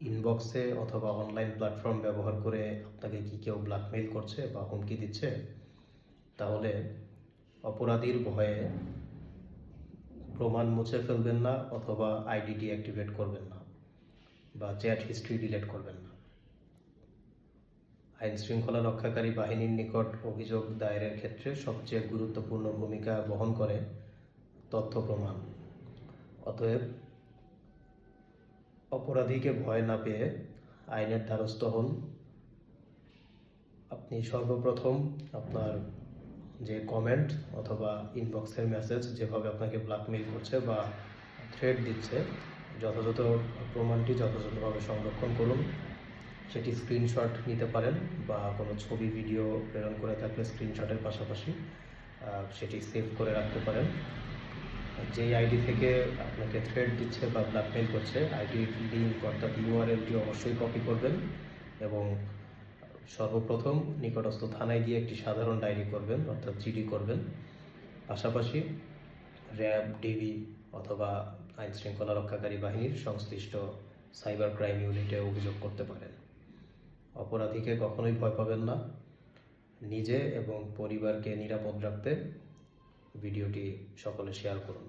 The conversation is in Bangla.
ইনবক্সে অথবা অনলাইন প্ল্যাটফর্ম ব্যবহার করে আপনাকে কি কেউ ব্ল্যাকমেইল করছে বা হুমকি দিচ্ছে, তাহলে অপরাধীর ভয়ে প্রমাণ মুছে ফেলবেন না অথবা আইডি ডিঅ্যাক্টিভেট করবেন না বা চ্যাট হিস্ট্রি ডিলিট করবেন না। আইন শৃঙ্খলা রক্ষাকারী বাহিনীর নিকট অভিযোগ দায়েরের ক্ষেত্রে সবচেয়ে গুরুত্বপূর্ণ ভূমিকা বহন করে তথ্য প্রমাণ। অতএব অপরাধীকে ভয় না পেয়ে আইনের দ্বারস্থ হন। আপনি সর্বপ্রথম আপনার যে কমেন্ট অথবা ইনবক্সের মেসেজ যেভাবে আপনাকে ব্ল্যাকমেইল করছে বা থ্রেট দিচ্ছে, যথাযথ প্রমাণটি যথাযথভাবে সংরক্ষণ করুন। সেটি স্ক্রিনশট নিতে পারেন বা কোনো ছবি ভিডিও প্রেরণ করে থাকলে স্ক্রিনশটের পাশাপাশি সেটি সেভ করে রাখতে পারেন। যেই আইডি থেকে আপনাকে থ্রেট দিচ্ছে বা ব্ল্যাকমেইল করছে, আইডির লিঙ্ক অর্থাৎ ইউআরএলটি অবশ্যই কপি করবেন এবং সর্বপ্রথম নিকটস্থ থানায় গিয়ে একটি সাধারণ ডায়েরি করবেন অর্থাৎ জিডি করবেন। পাশাপাশি র্যাব, ডিবি অথবা আইন শৃঙ্খলা রক্ষাকারী বাহিনীর সংশ্লিষ্ট সাইবার ক্রাইম ইউনিটে অভিযোগ করতে পারেন। অপরাধীকে কখনোই ভয় পাবেন না। নিজে এবং পরিবারকে নিরাপদ রাখতে ভিডিওটি সকলে শেয়ার করুন।